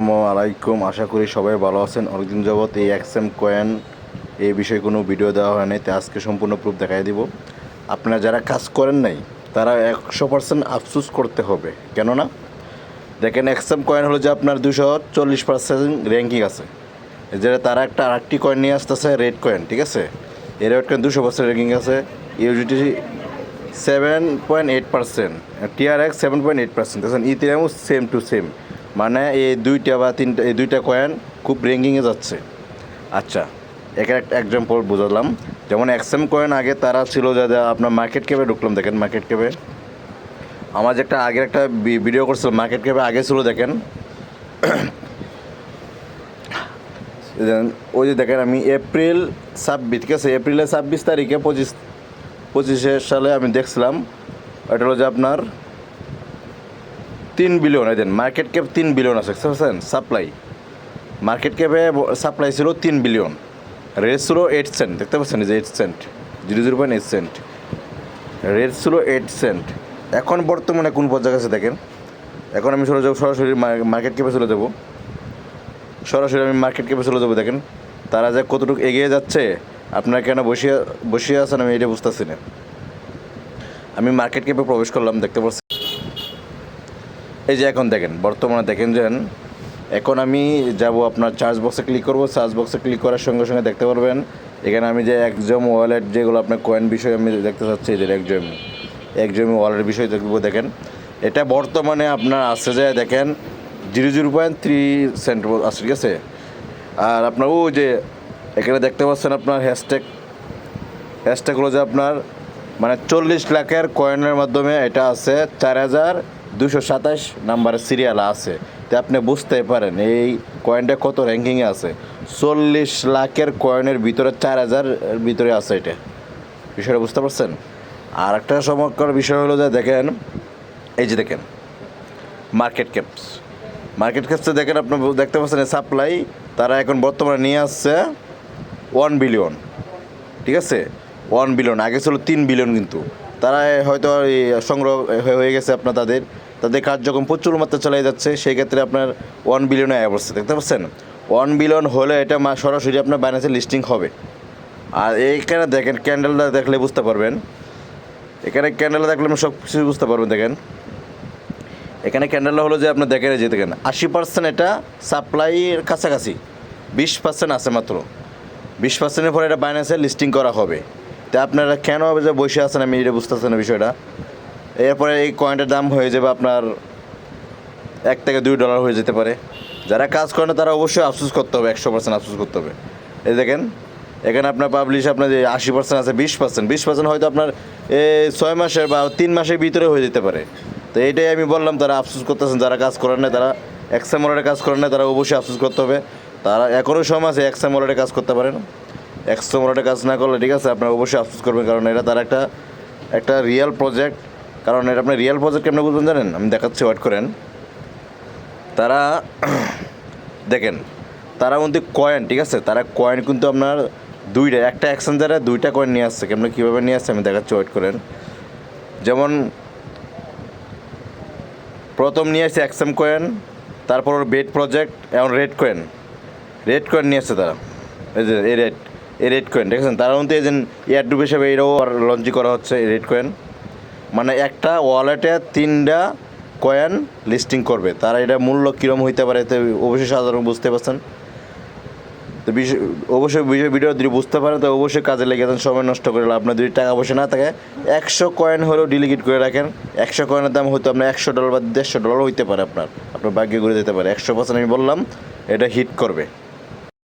আসসালামু আলাইকুম। আশা করি সবাই ভালো আছেন। অনেকদিন যাবত এই এক্সএম কয়েন এই বিষয়ে কোনো ভিডিও দেওয়া হয় নাই, তাই আজকে সম্পূর্ণ প্রুফ দেখাই দিব। আপনারা যারা কাজ করেন নাই তারা 100% আফসোস করতে হবে। কেননা দেখেন, এক্সএম কয়েন হলো যে আপনার 240% র্যাঙ্কিং আছে, যেটা তারা একটা আরেকটি কয়েন নিয়ে আসতেছে রেড কয়েন, ঠিক আছে। এই রেড কয়েন 200% র্যাঙ্কিং আছে, ইউজিটি 7.8%, TRX 7.8%, দেখছেন। ইথেরিয়ামও সেম টু সেম, মানে এই দুইটা কয়েন খুব র্যাঙ্কিংয়ে যাচ্ছে। আচ্ছা, এখানে একটা এক্সাম্পল বোঝালাম। যেমন এক্সএম কয়েন আগে তারা ছিল যা আপনার মার্কেট ক্যাপে ঢুকলাম, দেখেন মার্কেট ক্যাপে আমার যে আগের একটা ভিডিও করছিলাম, মার্কেট ক্যাপে আগে ছিল দেখেন ওই যে দেখেন আমি এপ্রিল 26, ঠিক আছে, এপ্রিলের 26 তারিখে 25 সালে আমি দেখছিলাম, এটা হলো যে আপনার 3 বিলিয়ন। এই দেন মার্কেট ক্যাপ 3 বিলিয়ন আছে, বুঝছেন। সাপ্লাই মার্কেট ক্যাপে সাপ্লাই ছিল 3 বিলিয়ন, রেট ছিল 8 সেন্ট, দেখতে পাচ্ছেন যে 8 সেন্ট, 0.8 সেন্ট, রেট ছিল 8 সেন্ট। এখন বর্তমানে কোন পর্যায়ে আছে দেখেন। এখন আমি সরাসরি মার্কেট ক্যাপে চলে যাব, দেখেন তারা যে কতটুকু এগিয়ে যাচ্ছে। আপনারা কেন বসিয়ে আছেন আমি এটা বুঝতেছি না। আমি মার্কেট ক্যাপে প্রবেশ করলাম, দেখতে পাচ্ছি এই যে এখন দেখেন বর্তমানে দেখেন যে এখন আমি যাব আপনার চার্জ বক্সে ক্লিক করব। চার্জ বক্সে ক্লিক করার সঙ্গে সঙ্গে দেখতে পারবেন এখানে আমি যে একজম ওয়ালেট যেগুলো আপনার কয়েন বিষয়ে আমি দেখতে চাচ্ছি, যে একজম ওয়ালেট বিষয় দেখবো। দেখেন এটা বর্তমানে আপনার আছে যে দেখেন 0.3 সেন্ট আছে, ঠিক আছে। আর আপনার ও যে এখানে দেখতে পাচ্ছেন আপনার হ্যাশট্যাগ হলো যে আপনার মানে 40 লাখের কয়েনের মাধ্যমে এটা আছে 4227 নাম্বারের সিরিয়াল আছে। তো আপনি বুঝতে পারেন এই কয়েনটা কত র্যাঙ্কিংয়ে আছে। 40 লাখের কয়েনের ভিতরে 4000 ভিতরে আছে, এটা বিষয়টা বুঝতে পারছেন। আর একটা চমৎকার বিষয় হলো যে দেখেন এই যে দেখেন মার্কেট ক্যাপসে দেখেন আপনি দেখতে পাচ্ছেন সাপ্লাই তারা এখন বর্তমানে নিয়ে আসছে 1 বিলিয়ন, ঠিক আছে। 1 বিলিয়ন, আগে ছিল 3 বিলিয়ন, কিন্তু তারা হয়তো সংগ্রহ হয়ে গেছে আপনার তাদের কার্যক্রম প্রচুর মাত্রা চালিয়ে যাচ্ছে, সেই ক্ষেত্রে আপনার 1 বিলিয়নে আয় পড়ছে, দেখতে পাচ্ছেন। 1 বিলিয়ন হলে এটা সরাসরি আপনার বাইন্যান্সে লিস্টিং হবে। আর এইখানে দেখেন ক্যান্ডেলটা দেখলে বুঝতে পারবেন, এখানে ক্যান্ডেলটা দেখলে আপনি সব কিছু বুঝতে পারবেন। দেখেন এখানে ক্যান্ডেলটা হলো যে আপনার দেখেন যে দেখেন 80% এটা সাপ্লাইয়ের কাছাকাছি, 20% আছে মাত্র। 20%-এর পরে এটা বাইন্যান্সে লিস্টিং করা হবে। তা আপনারা কেন হবে যে বসে আছেন আমি এটা বুঝতেছেন না বিষয়টা। এরপরে এই কয়েনটার দাম হয়ে যাবে আপনার $1 থেকে $2 হয়ে যেতে পারে। যারা কাজ করে না তারা অবশ্যই আফসোস করতে হবে, 100% আফসোস করতে হবে। এই দেখেন এখানে আপনার পাবলিশ আপনার যে 80% আছে, 20% হয়তো আপনার 6 মাসের বা 3 মাসের ভিতরে হয়ে যেতে পারে। তো এইটাই আমি বললাম, তারা আফসোস করতেছেন, যারা কাজ করেন না, তারা এক্সএম ওয়ালেটে কাজ করেন না, তারা অবশ্যই আফসোস করতে হবে। তারা এখনও সময় আছে এক্সএম ওয়ালেটে কাজ করতে পারেন। এক্সএম ওয়ালেটে কাজ না করলে ঠিক আছে আপনারা অবশ্যই আফসোস করবেন, কারণ এটা তার একটা রিয়েল প্রজেক্ট। কারণ এটা আপনার রিয়েল প্রজেক্ট কেমন বুঝবেন জানেন, আমি দেখাচ্ছি, ওয়েট করেন। তারা দেখেন তারা মধ্যে কয়েন, ঠিক আছে, তারা কয়েন কিন্তু আপনার একটা এক্সচেঞ্জারে 2টা কয়েন নিয়ে আসছে। কেমন কীভাবে নিয়ে আসছে আমি দেখাচ্ছি, ওয়েট করেন। যেমন প্রথম নিয়ে আসছে এক্সএম কয়েন, তারপর বেড প্রজেক্ট, এবং রেড কয়েন নিয়ে আসছে তারা। এই যে এই রেড কয়েন দেখেছেন, তারা মধ্যে এই যে এয়ারড্রপ হিসেবে এটাও লঞ্চ করা হচ্ছে এই রেড কয়েন। মানে একটা ওয়ালেটে 3টা কয়েন লিস্টিং করবে তারা। এটা মূল্য কীরকম হইতে পারে তো অবশ্যই সাধারণ বুঝতে পারছেন। তো অবশ্যই ভিডিও যদি বুঝতে পারেন তো অবশ্যই কাজে লেগে যান, সময় নষ্ট করে। আপনার যদি টাকা পয়সা না থাকে 100 কয়েন হলেও ডিলিগেট করে রাখেন। 100 কয়েনের দাম হয়তো আপনার $100 বা $150 হইতে পারে, আপনার ভাগ্যে ঘুরে যেতে পারে। 100% আমি বললাম এটা হিট করবে।